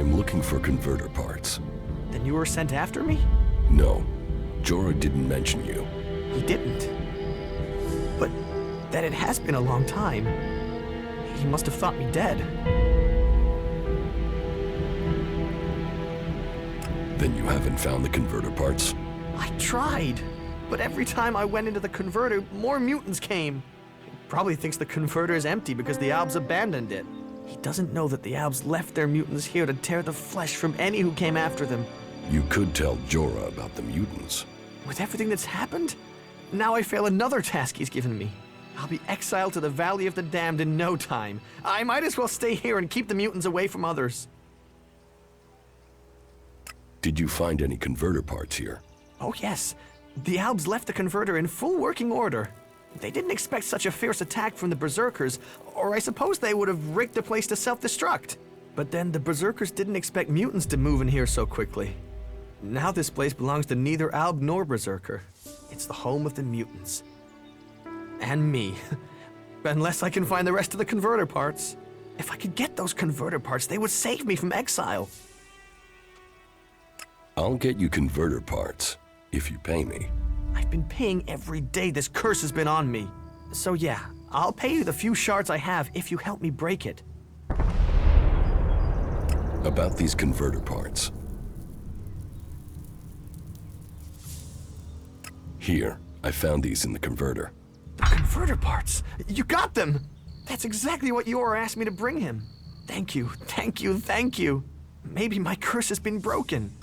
I'm looking for converter parts. Then you were sent after me? No, Jorah didn't mention you. He didn't. But that it has been a long time. He must have thought me dead. Then you haven't found the converter parts? I tried, but every time I went into the converter, more mutants came. He probably thinks the converter is empty because the Albs abandoned it. He doesn't know that the Albs left their mutants here to tear the flesh from any who came after them. You could tell Jorah about the mutants. With everything that's happened, now I fail another task he's given me. I'll be exiled to the Valley of the Damned in no time. I might as well stay here and keep the mutants away from others. Did you find any converter parts here? Oh yes, the Albs left the converter in full working order. They didn't expect such a fierce attack from the Berserkers, or I suppose they would have rigged the place to self-destruct. But then the Berserkers didn't expect mutants to move in here so quickly. Now this place belongs to neither Alb nor Berserker. It's the home of the mutants. And me. Unless I can find the rest of the converter parts. If I could get those converter parts, they would save me from exile. I'll get you converter parts, if you pay me. I've been paying every day this curse has been on me. So yeah, I'll pay you the few shards I have if you help me break it. About these converter parts. Here, I found these in the converter. The converter parts! You got them! That's exactly what Yor asked me to bring him. Thank you, thank you, thank you. Maybe my curse has been broken.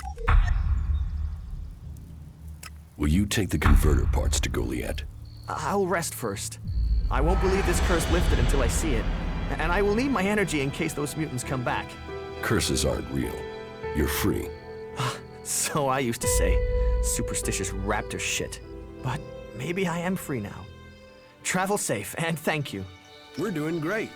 Will you take the converter parts to Goliath? I'll rest first. I won't believe this curse lifted until I see it. And I will need my energy in case those mutants come back. Curses aren't real. You're free. So I used to say. Superstitious raptor shit. But maybe I am free now. Travel safe, and thank you. We're doing great.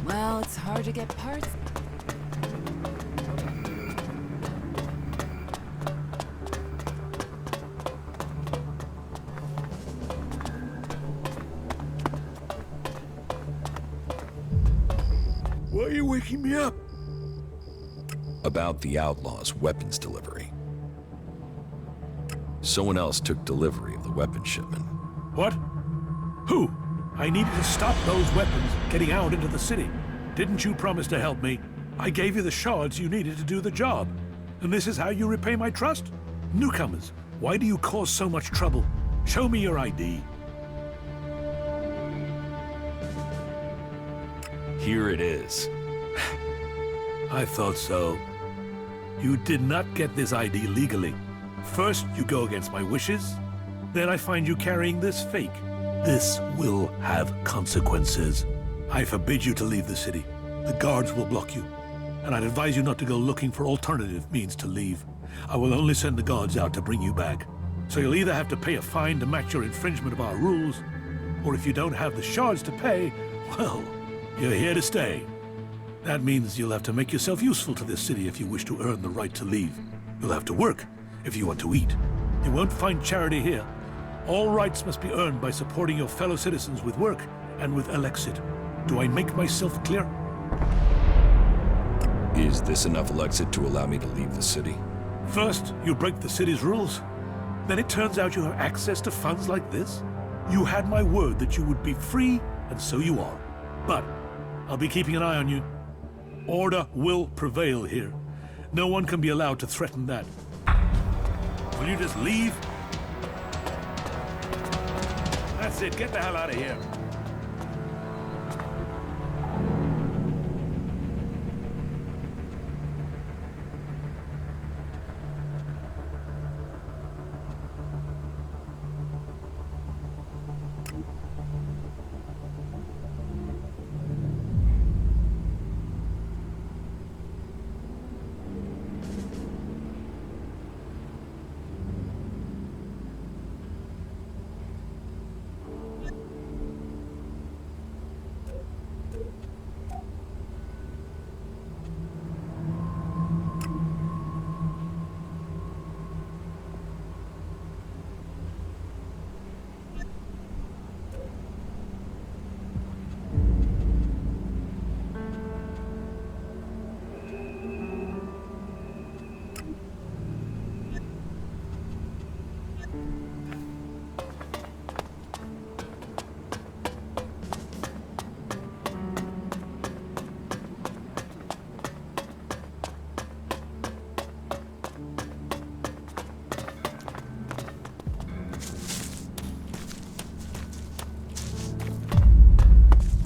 Well, it's hard to get parts. Why are you waking me up? About the Outlaw's weapons delivery. Someone else took delivery of the weapon shipment. What? Who? I needed to stop those weapons getting out into the city. Didn't you promise to help me? I gave you the shards you needed to do the job. And this is how you repay my trust? Newcomers, why do you cause so much trouble? Show me your ID. Here it is. I thought so. You did not get this ID legally. First, you go against my wishes. Then I find you carrying this fake. This will have consequences. I forbid you to leave the city. The guards will block you. And I'd advise you not to go looking for alternative means to leave. I will only send the guards out to bring you back. So you'll either have to pay a fine to match your infringement of our rules, or if you don't have the shards to pay, well, you're here to stay. That means you'll have to make yourself useful to this city if you wish to earn the right to leave. You'll have to work if you want to eat. You won't find charity here. All rights must be earned by supporting your fellow citizens with work and with Elexit. Do I make myself clear? Is this enough Alexit to allow me to leave the city? First, you break the city's rules. Then it turns out you have access to funds like this. You had my word that you would be free, and so you are. But I'll be keeping an eye on you. Order will prevail here. No one can be allowed to threaten that. Will you just leave? That's it. Get the hell out of here.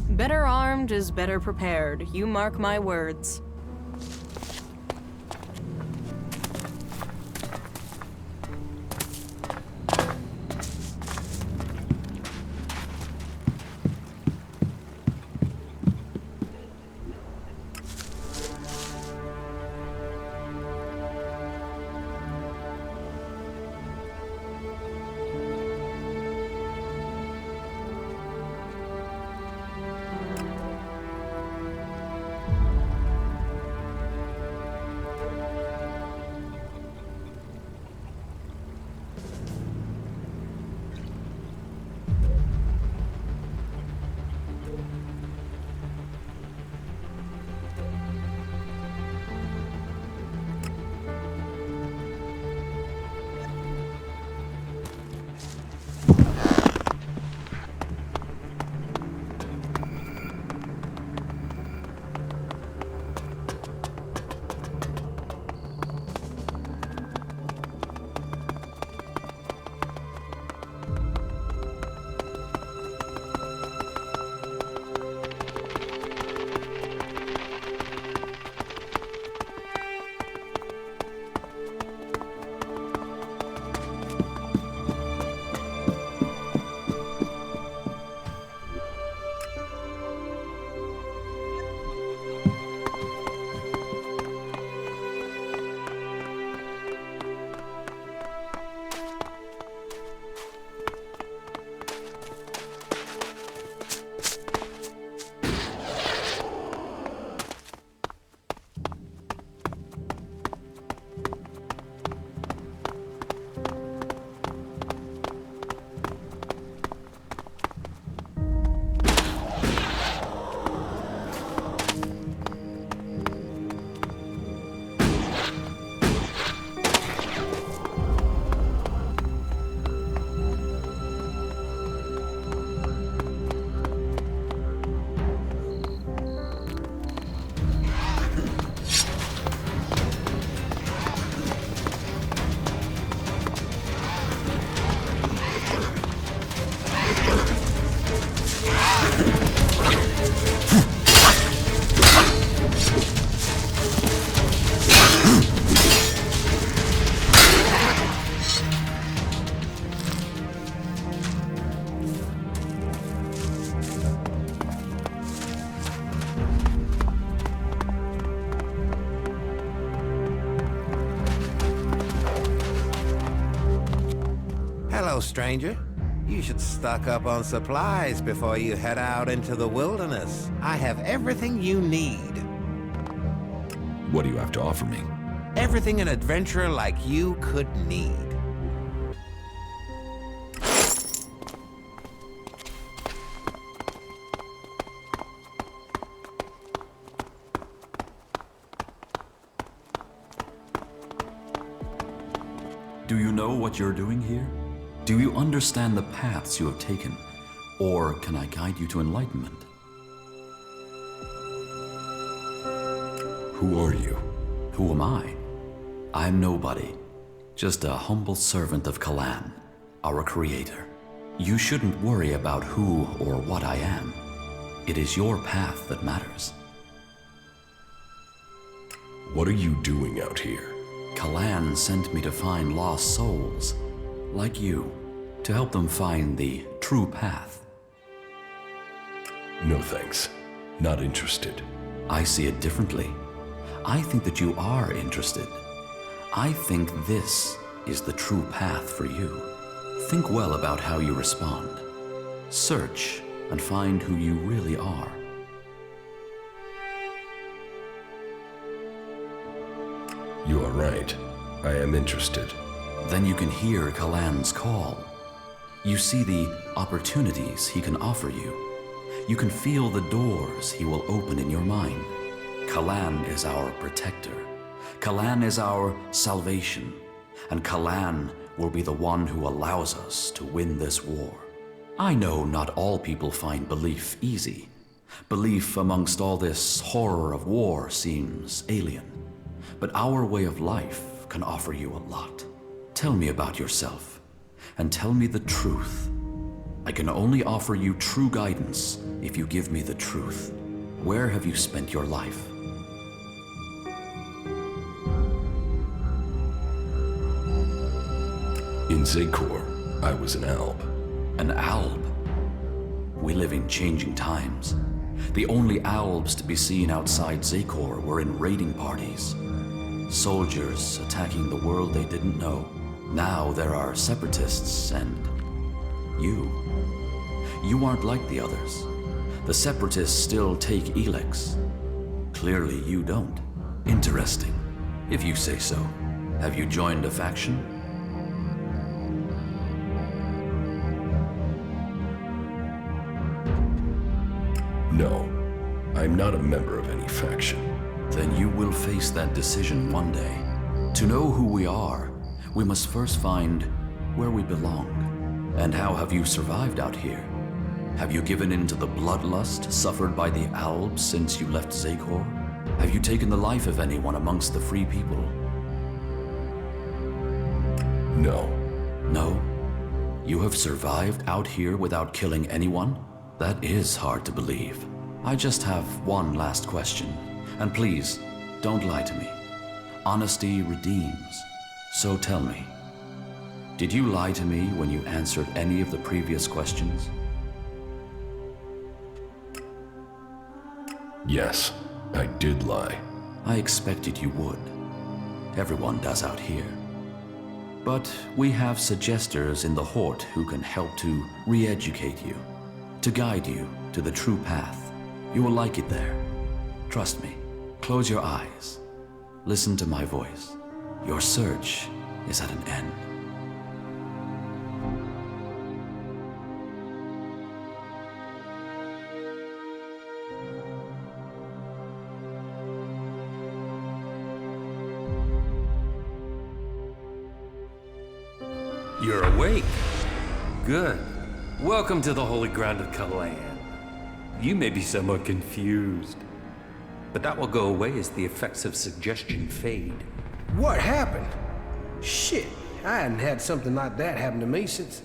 Better armed is better prepared. You mark my words. Hello, stranger. You should stock up on supplies before you head out into the wilderness. I have everything you need. What do you have to offer me? Everything an adventurer like you could need. Do you know what you're doing here? Do you understand the paths you have taken? Or can I guide you to enlightenment? Who are you? Who am I? I'm nobody. Just a humble servant of Kalan, our creator. You shouldn't worry about who or what I am. It is your path that matters. What are you doing out here? Kalan sent me to find lost souls, like you, to help them find the true path. No thanks. Not interested. I see it differently. I think that you are interested. I think this is the true path for you. Think well about how you respond. Search and find who you really are. You are right. I am interested. Then you can hear Kalan's call. You see the opportunities he can offer you. You can feel the doors he will open in your mind. Kalan is our protector. Kalan is our salvation. And Kalan will be the one who allows us to win this war. I know not all people find belief easy. Belief amongst all this horror of war seems alien. But our way of life can offer you a lot. Tell me about yourself, and tell me the truth. I can only offer you true guidance if you give me the truth. Where have you spent your life? In Zakor, I was an alb. An alb? We live in changing times. The only albs to be seen outside Zakor were in raiding parties. Soldiers attacking the world they didn't know. Now there are separatists and you. You aren't like the others. The separatists still take Elex. Clearly you don't. Interesting, if you say so. Have you joined a faction? No, I'm not a member of any faction. Then you will face that decision one day. To know who we are, we must first find where we belong. And how have you survived out here? Have you given in to the bloodlust suffered by the Albs since you left Zakor? Have you taken the life of anyone amongst the free people? No. No? You have survived out here without killing anyone? That is hard to believe. I just have one last question. And please, don't lie to me. Honesty redeems. So tell me, did you lie to me when you answered any of the previous questions? Yes, I did lie. I expected you would. Everyone does out here. But we have suggesters in the Hort who can help to re-educate you, to guide you to the true path. You will like it there. Trust me. Close your eyes. Listen to my voice. Your search is at an end. You're awake. Good. Welcome to the holy ground of Kalan. You may be somewhat confused, but that will go away as the effects of suggestion fade. What happened? Shit, I hadn't had something like that happen to me since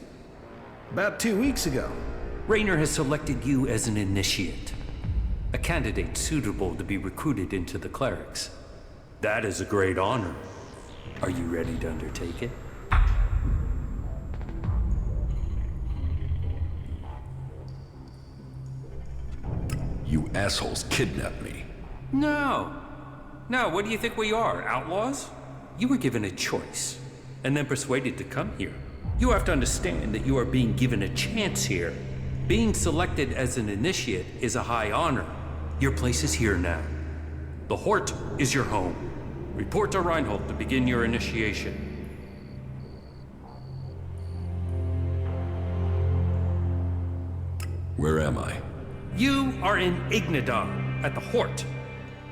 about 2 weeks ago. Raynor has selected you as an initiate, a candidate suitable to be recruited into the clerics. That is a great honor. Are you ready to undertake it? You assholes kidnapped me. No. No, what do you think we are, outlaws? You were given a choice, and then persuaded to come here. You have to understand that you are being given a chance here. Being selected as an initiate is a high honor. Your place is here now. The Hort is your home. Report to Reinhold to begin your initiation. Where am I? You are in Ignadon, at the Hort,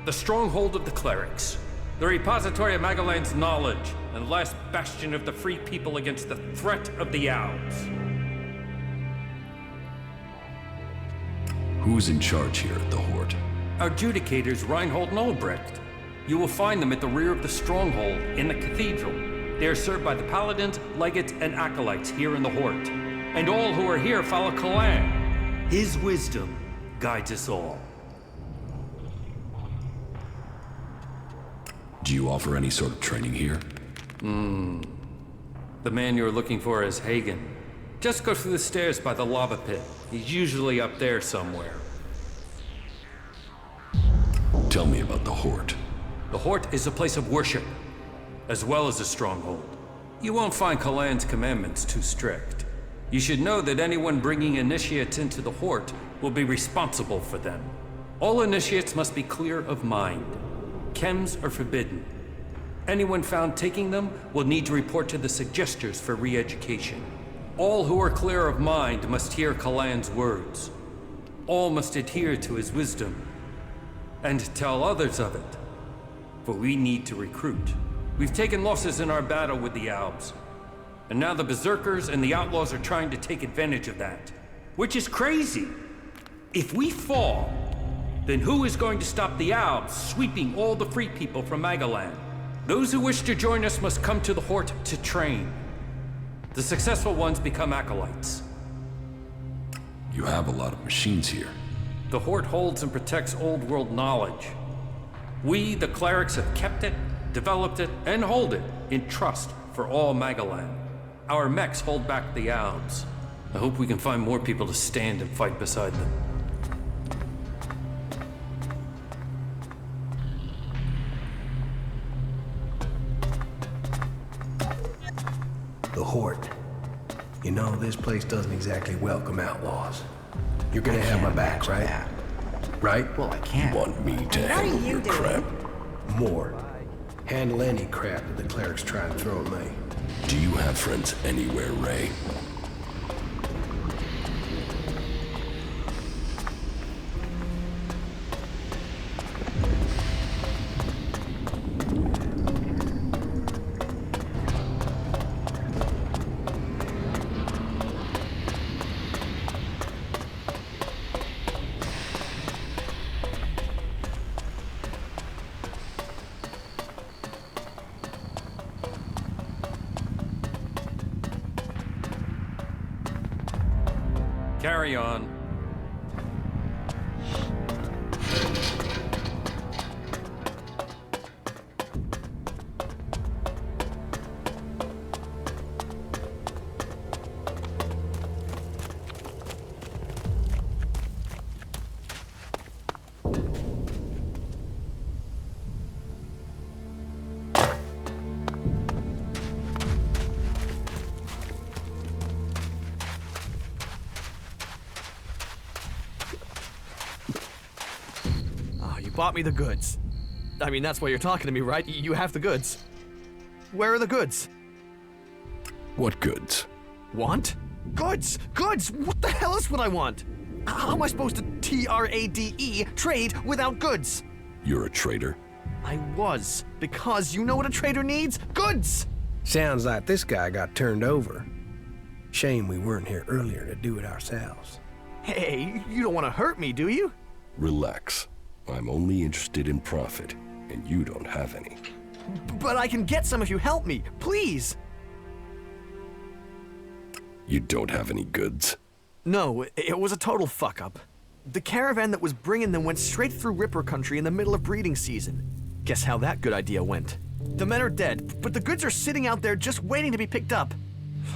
the stronghold of the clerics. the repository of Magellan's knowledge, and last bastion of the free people against the threat of the Alps. Who's in charge here at the Horde? Our adjudicators, Reinhold and Albrecht. You will find them at the rear of the stronghold in the cathedral. They are served by the paladins, legates, and acolytes here in the Horde. And all who are here follow Kalan. His wisdom guides us all. Do you offer any sort of training here? The man you're looking for is Hagen. Just go through the stairs by the lava pit. He's usually up there somewhere. Tell me about the Horde. The Horde is a place of worship, as well as a stronghold. You won't find Kalan's commandments too strict. You should know that anyone bringing initiates into the Horde will be responsible for them. All initiates must be clear of mind. Chems are forbidden. Anyone found taking them will need to report to the Suggesters for re-education. All who are clear of mind must hear Kalan's words. All must adhere to his wisdom, and tell others of it. For we need to recruit. We've taken losses in our battle with the Alps, and now the Berserkers and the Outlaws are trying to take advantage of that. Which is crazy. If we fall, then who is going to stop the Alps sweeping all the free people from Magellan? Those who wish to join us must come to the Horde to train. The successful ones become acolytes. You have a lot of machines here. The Horde holds and protects old world knowledge. We, the clerics, have kept it, developed it, and hold it in trust for all Magellan. Our mechs hold back the Alps. I hope we can find more people to stand and fight beside them. The Horde. You know, this place doesn't exactly welcome outlaws. You're gonna have my back, right? Right? Well, I can't. You want me to what are handle you your doing? crap? More. Handle any crap that the clerics try and throw at me. Do you have friends anywhere, Ray? Carry on. You bought me the goods. I mean, that's why you're talking to me, right? You have the goods. Where are the goods? What goods? Want? Goods! Goods! What the hell is what I want? How am I supposed to trade without goods? You're a traitor? I was, because you know what a trader needs? Goods! Sounds like this guy got turned over. Shame we weren't here earlier to do it ourselves. Hey, you don't want to hurt me, do you? Relax. I'm only interested in profit, and you don't have any. But I can get some if you help me, please! You don't have any goods? No, it was a total fuck-up. The caravan that was bringing them went straight through Ripper country in the middle of breeding season. Guess how that good idea went. The men are dead, but the goods are sitting out there just waiting to be picked up.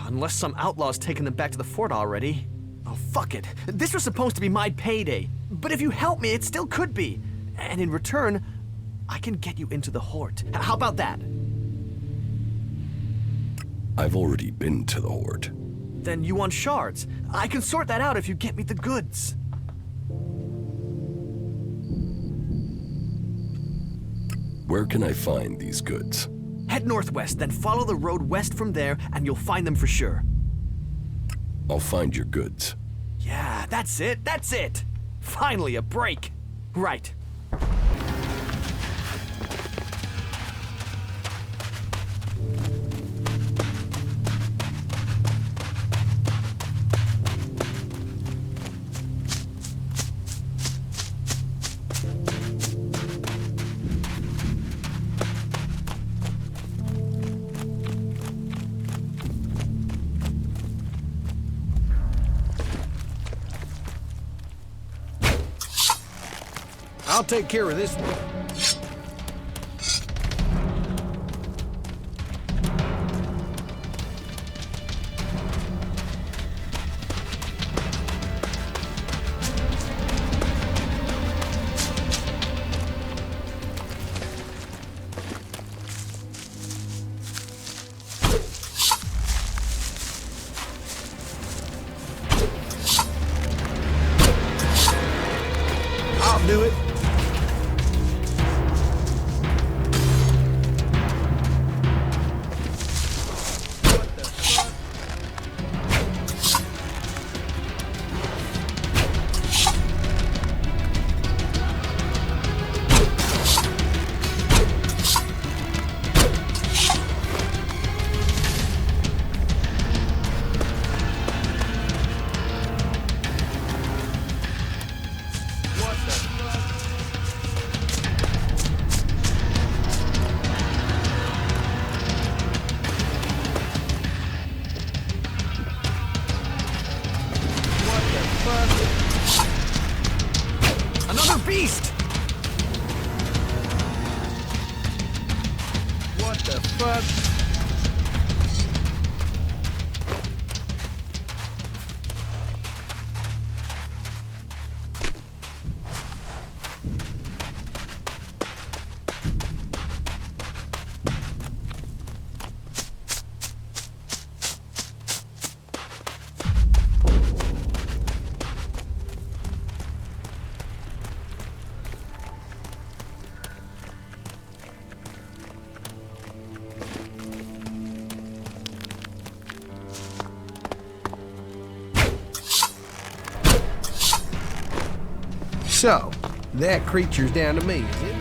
Unless some outlaw's taken them back to the fort already. Oh, fuck it. This was supposed to be my payday. But if you help me, it still could be. And in return, I can get you into the Horde. How about that? I've already been to the Horde. Then you want shards. I can sort that out if you get me the goods. Where can I find these goods? Head northwest, then follow the road west from there, and you'll find them for sure. I'll find your goods. Yeah, that's it, that's it! Finally, a break. Right. I'll take care of this one. I'll do it. Another beast! What the fuck? So, that creature's down to me, is it?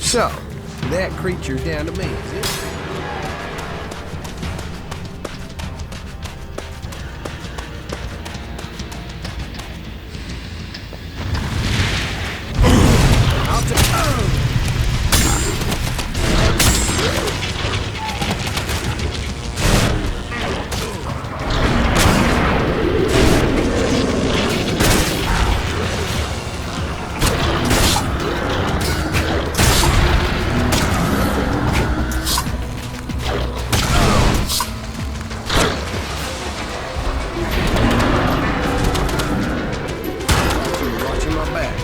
So, that creature's down to me, is it? Watching my back.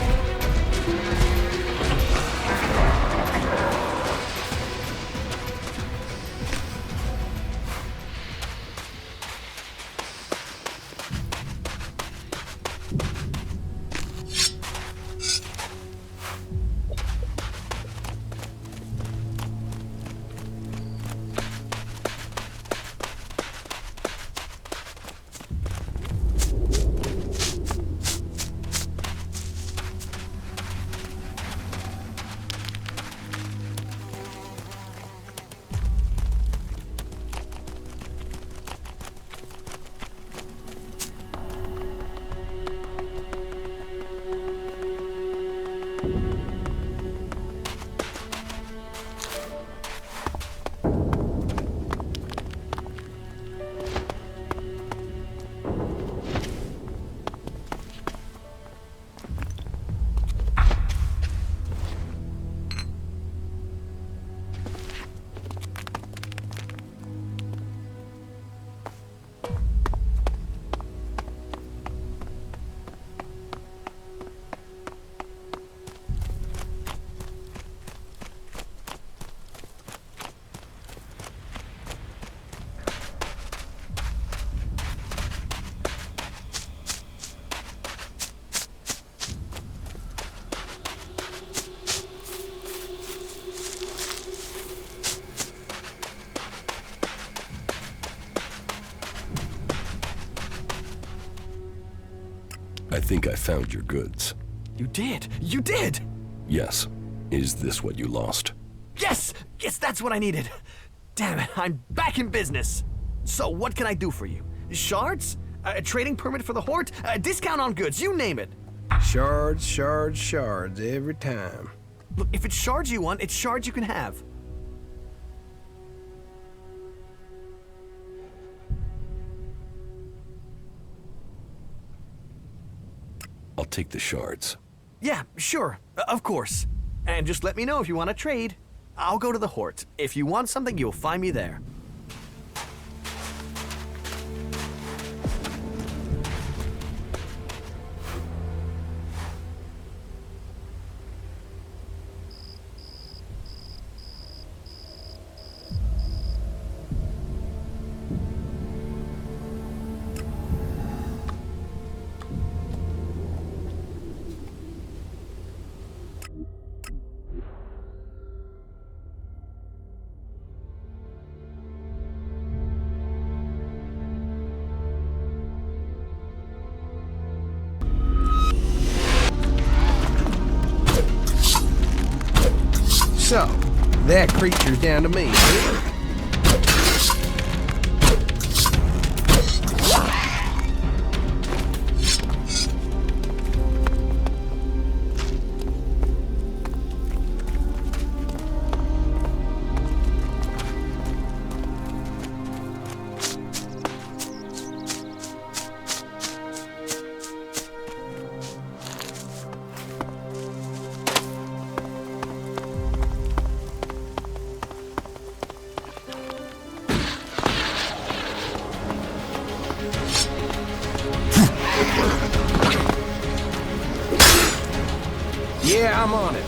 I think I found your goods. You did! You did! Yes. Is this what you lost? Yes! Yes, that's what I needed. Damn it, I'm back in business. So, what can I do for you? Shards? A trading permit for the Hort? A discount on goods, you name it. Shards, shards, shards, every time. Look, if it's shards you want, it's shards you can have. I'll take the shards. Yeah, sure, of course. And just let me know if you want to trade. I'll go to the Hort. If you want something, you'll find me there. So, that creature's down to me. Yeah, I'm on it.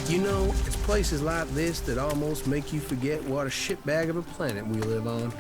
You know, it's places like this that almost make you forget what a shitbag of a planet we live on.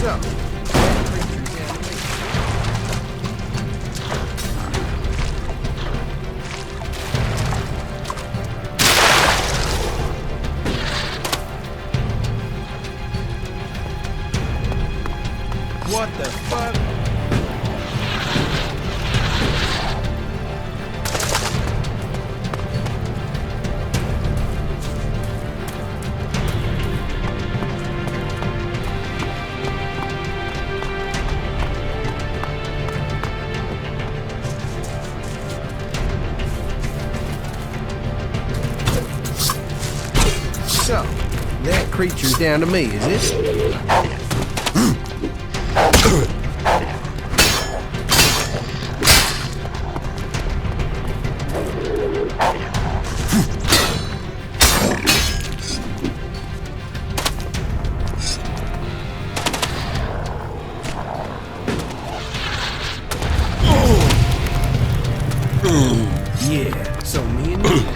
So, what the fuck? So, that creature's down to me, is it? Yeah, so me and you.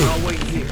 I'll wait here.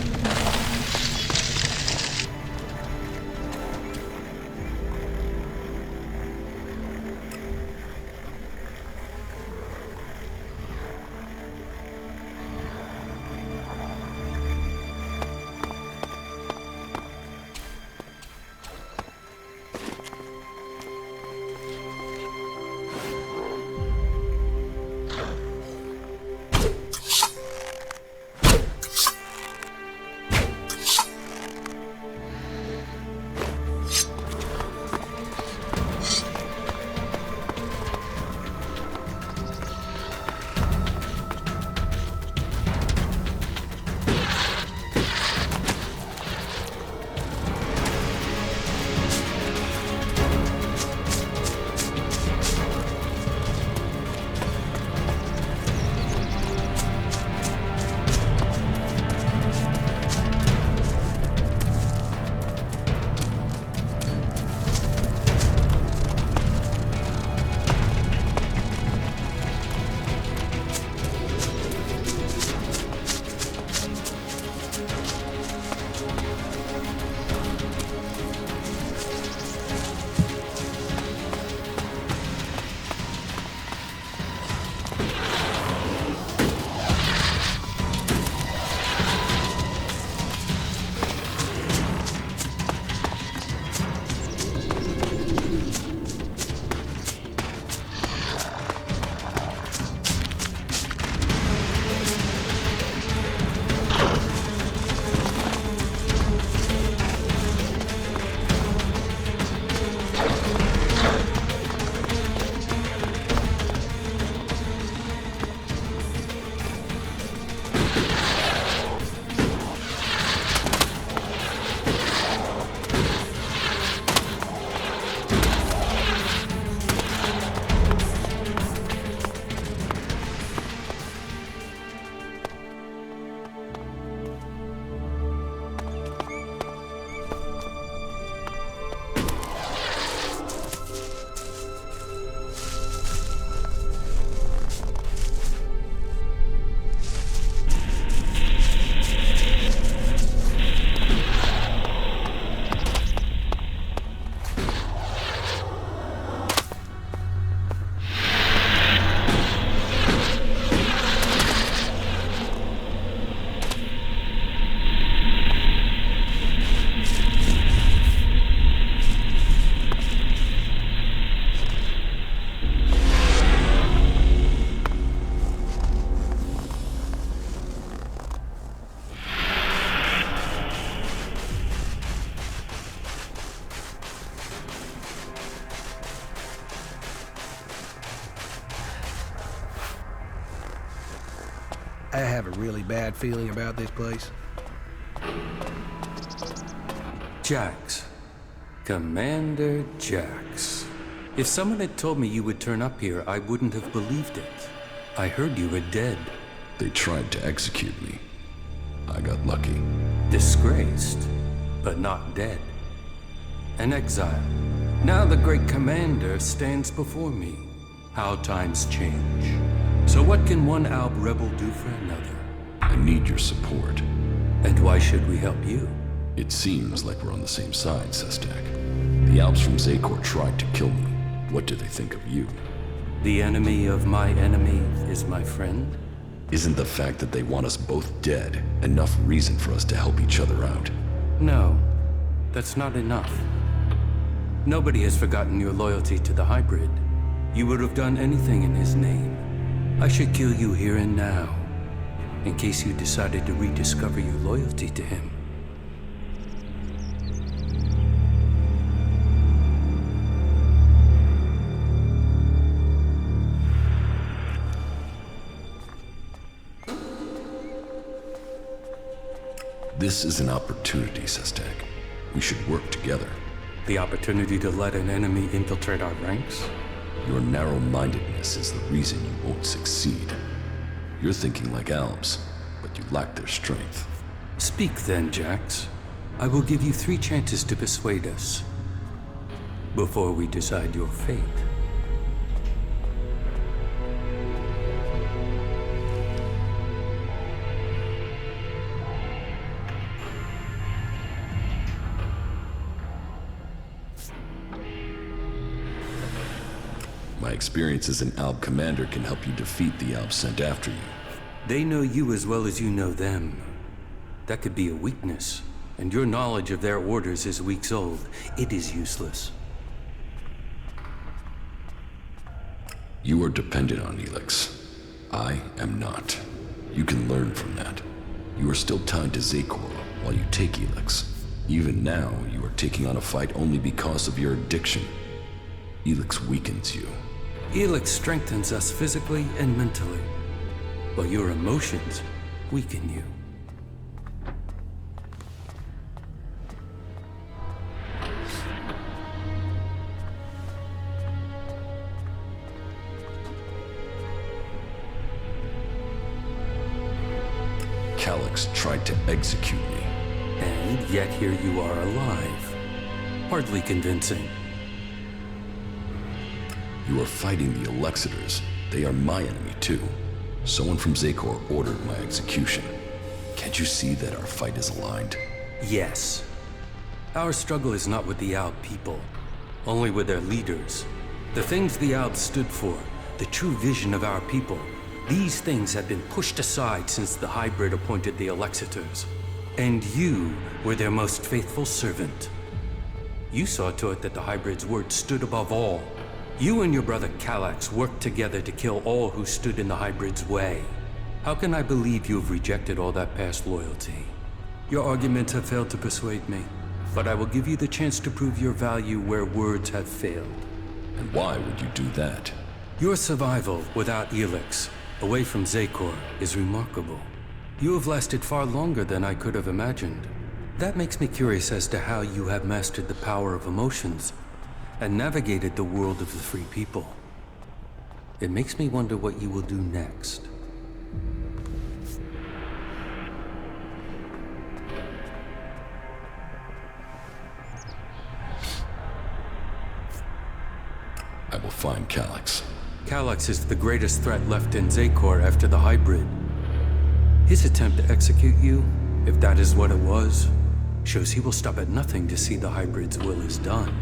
I have a really bad feeling about this place. Jax. Commander Jax. If someone had told me you would turn up here, I wouldn't have believed it. I heard you were dead. They tried to execute me. I got lucky. Disgraced, but not dead. An exile. Now the great commander stands before me. How times change. So what can one Alb rebel do for another? I need your support. And why should we help you? It seems like we're on the same side, Sestak. The Alps from Zakor tried to kill me. What do they think of you? The enemy of my enemy is my friend? Isn't the fact that they want us both dead enough reason for us to help each other out? No, that's not enough. Nobody has forgotten your loyalty to the hybrid. You would have done anything in his name. I should kill you here and now, in case you decided to rediscover your loyalty to him. This is an opportunity, Sestak. We should work together. The opportunity to let an enemy infiltrate our ranks? Your narrow-mindedness is the reason you won't succeed. You're thinking like Albs, but you lack their strength. Speak then, Jax. I will give you 3 chances to persuade us before we decide your fate. My experience as an Alb commander can help you defeat the Albs sent after you. They know you as well as you know them. That could be a weakness, and your knowledge of their orders is weeks old. It is useless. You are dependent on Elex. I am not. You can learn from that. You are still tied to Zakor while you take Elex. Even now, you are taking on a fight only because of your addiction. Elex weakens you. Elex strengthens us physically and mentally, while your emotions weaken you. Calyx tried to execute me. And yet here you are alive. Hardly convincing. You are fighting the Alexiters. They are my enemy too. Someone from Zakor ordered my execution. Can't you see that our fight is aligned? Yes. Our struggle is not with the Alb people, only with their leaders. The things the Albs stood for, the true vision of our people, these things have been pushed aside since the hybrid appointed the Alexiters. And you were their most faithful servant. You saw to it that the hybrid's word stood above all. You and your brother Calyx worked together to kill all who stood in the hybrid's way. How can I believe you have rejected all that past loyalty? Your arguments have failed to persuade me, but I will give you the chance to prove your value where words have failed. And why would you do that? Your survival without Elex, away from Zakor, is remarkable. You have lasted far longer than I could have imagined. That makes me curious as to how you have mastered the power of emotions and navigated the world of the free people. It makes me wonder what you will do next. I will find Calyx. Calyx is the greatest threat left in Zakor after the hybrid. His attempt to execute you, if that is what it was, shows he will stop at nothing to see the hybrid's will is done.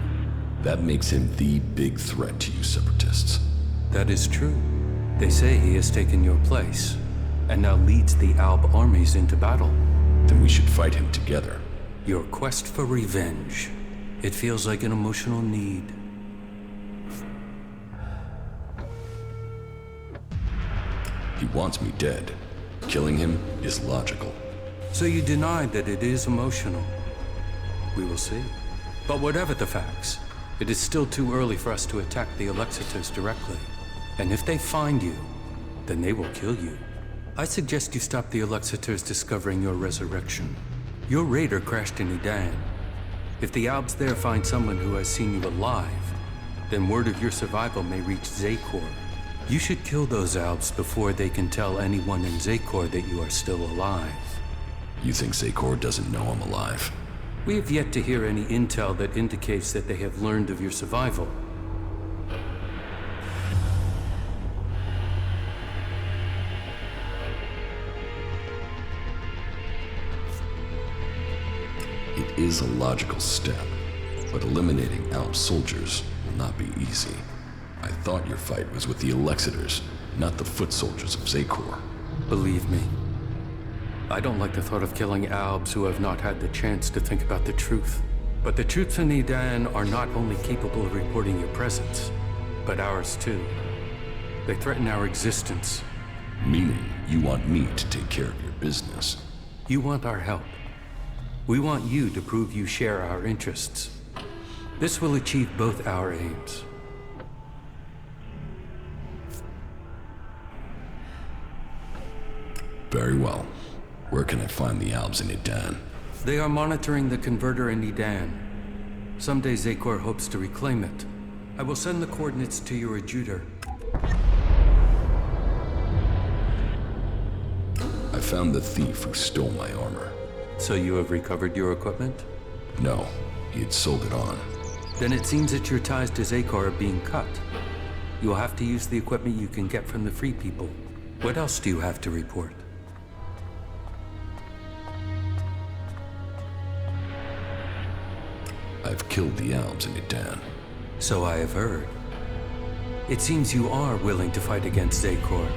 That makes him the big threat to you separatists. That is true. They say he has taken your place, and now leads the Alb armies into battle. Then we should fight him together. Your quest for revenge. It feels like an emotional need. He wants me dead. Killing him is logical. So you denied that it is emotional. We will see. But whatever the facts, it is still too early for us to attack the Alexiters directly. And if they find you, then they will kill you. I suggest you stop the Alexiters discovering your resurrection. Your raider crashed in Edan. If the Albs there find someone who has seen you alive, then word of your survival may reach Zakor. You should kill those Albs before they can tell anyone in Zakor that you are still alive. You think Zakor doesn't know I'm alive? We have yet to hear any intel that indicates that they have learned of your survival. It is a logical step, but eliminating Alb soldiers will not be easy. I thought your fight was with the Alexiters, not the foot soldiers of Zakor. Believe me, I don't like the thought of killing Albs who have not had the chance to think about the truth. But the troops in Edan are not only capable of reporting your presence, but ours too. They threaten our existence. Meaning, you want me to take care of your business. You want our help. We want you to prove you share our interests. This will achieve both our aims. Very well. Where can I find the Albs in Edan? They are monitoring the converter in Edan. Someday Zakor hopes to reclaim it. I will send the coordinates to your adjutor. I found the thief who stole my armor. So you have recovered your equipment? No, he had sold it on. Then it seems that your ties to Zakor are being cut. You will have to use the equipment you can get from the Free People. What else do you have to report? I've killed the Albs in Edan. So I have heard. It seems you are willing to fight against Zakor.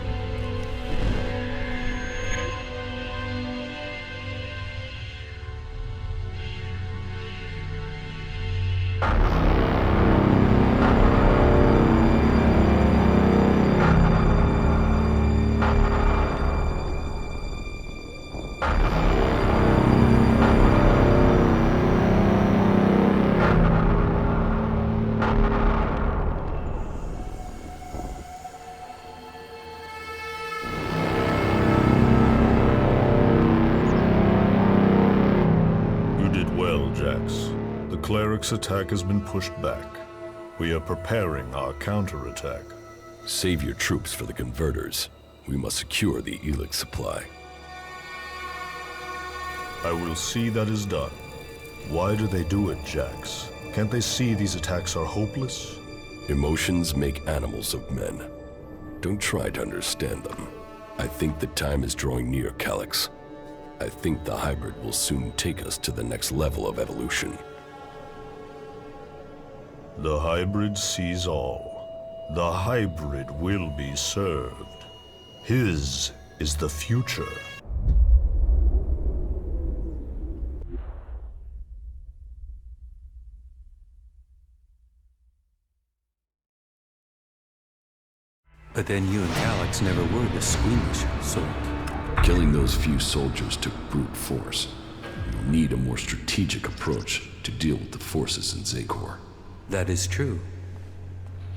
The cleric's attack has been pushed back. We are preparing our counterattack. Save your troops for the converters. We must secure the Elex supply. I will see that is done. Why do they do it, Jax? Can't they see these attacks are hopeless? Emotions make animals of men. Don't try to understand them. I think the time is drawing near, Calyx. I think the hybrid will soon take us to the next level of evolution. The hybrid sees all. The hybrid will be served. His is the future. But then you and Calyx never were the squeamish sort. Killing those few soldiers took brute force. You'll need a more strategic approach to deal with the forces in Zakor. That is true.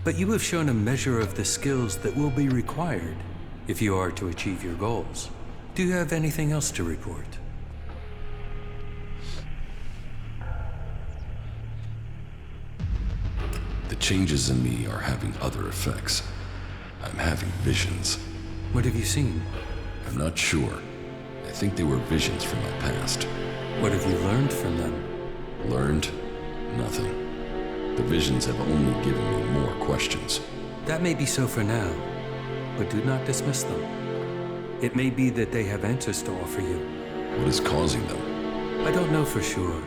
But you have shown a measure of the skills that will be required if you are to achieve your goals. Do you have anything else to report? The changes in me are having other effects. I'm having visions. What have you seen? I'm not sure. I think they were visions from my past. What have you learned from them? Learned? Nothing. The visions have only given me more questions. That may be so for now, but do not dismiss them. It may be that they have answers to offer you. What is causing them? I don't know for sure.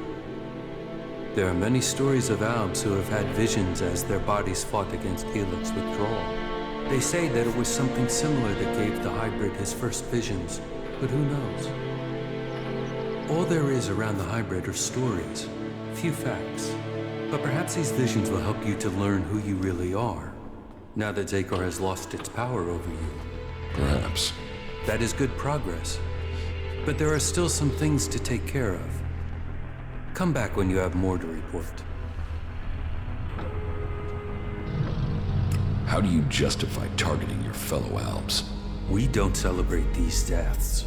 There are many stories of Albs who have had visions as their bodies fought against Elex withdrawal. They say that it was something similar that gave the hybrid his first visions, but who knows? All there is around the hybrid are stories, few facts. But perhaps these visions will help you to learn who you really are, now that Zakor has lost its power over you. Perhaps. That is good progress. But there are still some things to take care of. Come back when you have more to report. How do you justify targeting your fellow Albs? We don't celebrate these deaths.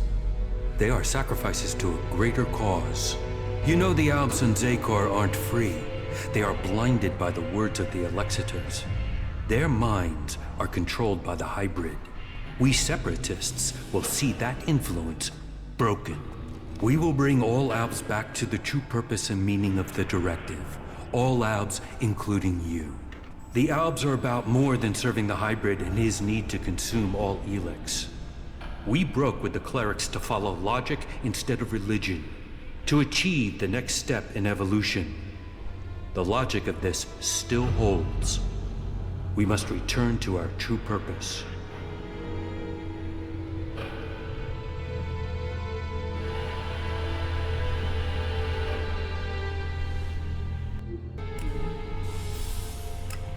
They are sacrifices to a greater cause. You know the Albs and Zakor aren't free. They are blinded by the words of the Alexiters. Their minds are controlled by the hybrid. We separatists will see that influence broken. We will bring all Albs back to the true purpose and meaning of the directive. All Albs, including you. The Albs are about more than serving the hybrid and his need to consume all Elex. We broke with the clerics to follow logic instead of religion, to achieve the next step in evolution. The logic of this still holds. We must return to our true purpose.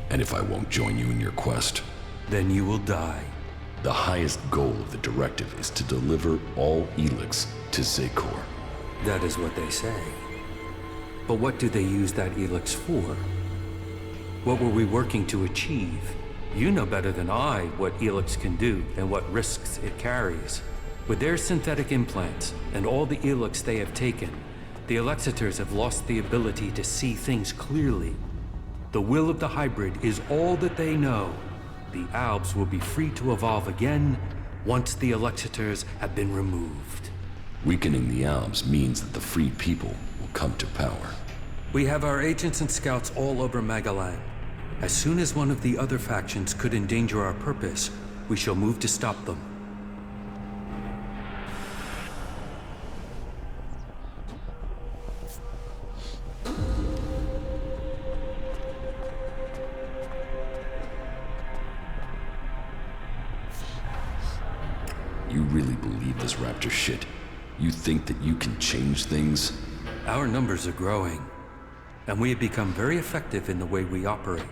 And if I won't join you in your quest, Then you will die. the highest goal of the directive is to deliver all Elex to Zakor. That is what they say. But what do they use that Elex for? What were we working to achieve? You know better than I what Elex can do and what risks it carries. With their synthetic implants and all the Elex they have taken, the Alexiters have lost the ability to see things clearly. The will of the hybrid is all that they know. The Albs will be free to evolve again once the Alexiters have been removed. Weakening the Albs means that the free people will come to power. We have our agents and scouts all over Magalan. As soon as one of the other factions could endanger our purpose, we shall move to stop them. You really believe this raptor shit? You think that you can change things? Our numbers are growing, and we have become very effective in the way we operate.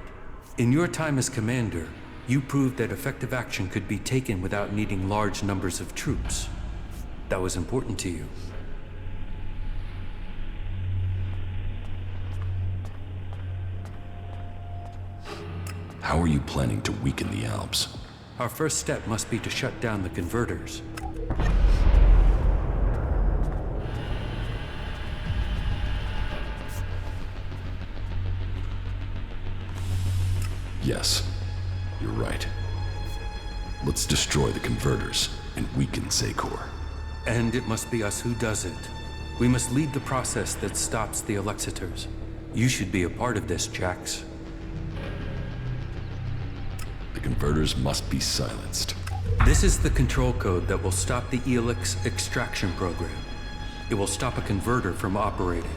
In your time as commander, you proved that effective action could be taken without needing large numbers of troops. That was important to you. How are you planning to weaken the Albs? Our first step must be to shut down the converters. Yes, you're right. Let's destroy the converters and weaken Zakor. And it must be us who does it. We must lead the process that stops the Alexiters. You should be a part of this, Jax. The converters must be silenced. This is the control code that will stop the Elex extraction program. It will stop a converter from operating.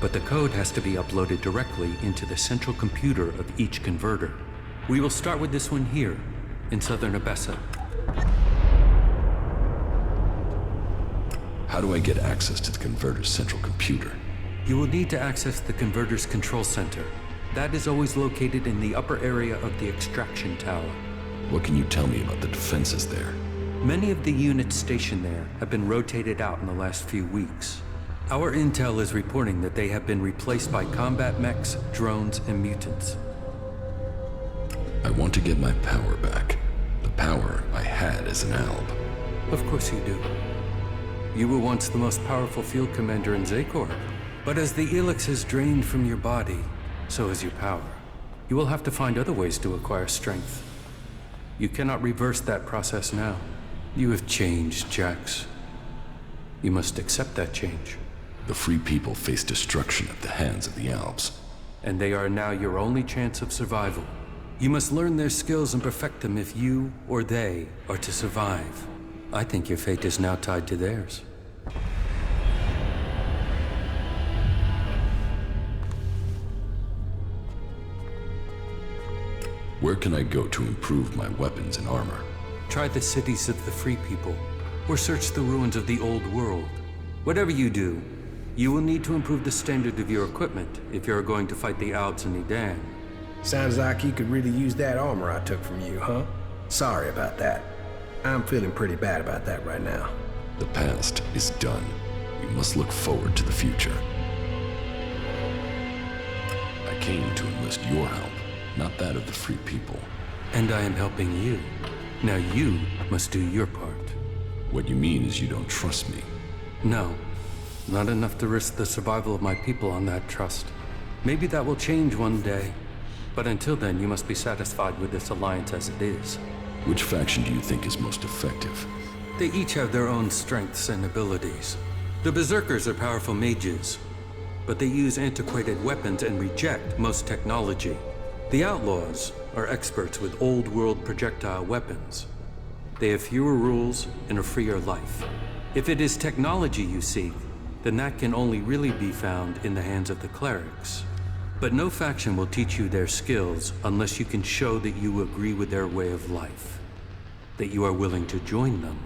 But the code has to be uploaded directly into the central computer of each converter. We will start with this one here, in southern Abessa. How do I get access to the converter's central computer? You will need to access the converter's control center. That is always located in the upper area of the extraction tower. What can you tell me about the defenses there? Many of the units stationed there have been rotated out in the last few weeks. Our intel is reporting that they have been replaced by combat mechs, drones, and mutants. I want to get my power back. The power I had as an Alb. Of course you do. You were once the most powerful field commander in Zakor. But as the Elex is drained from your body, so is your power. You will have to find other ways to acquire strength. You cannot reverse that process now. You have changed, Jax. You must accept that change. The free people face destruction at the hands of the Albs. And they are now your only chance of survival. You must learn their skills and perfect them if you or they are to survive. I think your fate is now tied to theirs. Where can I go to improve my weapons and armor? Try the cities of the free people, or search the ruins of the old world. Whatever you do, you will need to improve the standard of your equipment if you are going to fight the Albs in Edan. Sounds like you could really use that armor I took from you, huh? Sorry about that. I'm feeling pretty bad about that right now. The past is done. We must look forward to the future. I came to enlist your help, not that of the free people. And I am helping you. Now you must do your part. What you mean is you don't trust me. No, not enough to risk the survival of my people on that trust. Maybe that will change one day. But until then, you must be satisfied with this alliance as it is. Which faction do you think is most effective? They each have their own strengths and abilities. The Berserkers are powerful mages, but they use antiquated weapons and reject most technology. The Outlaws are experts with old-world projectile weapons. They have fewer rules and a freer life. If it is technology you seek, then that can only really be found in the hands of the clerics. But no faction will teach you their skills unless you can show that you agree with their way of life, that you are willing to join them.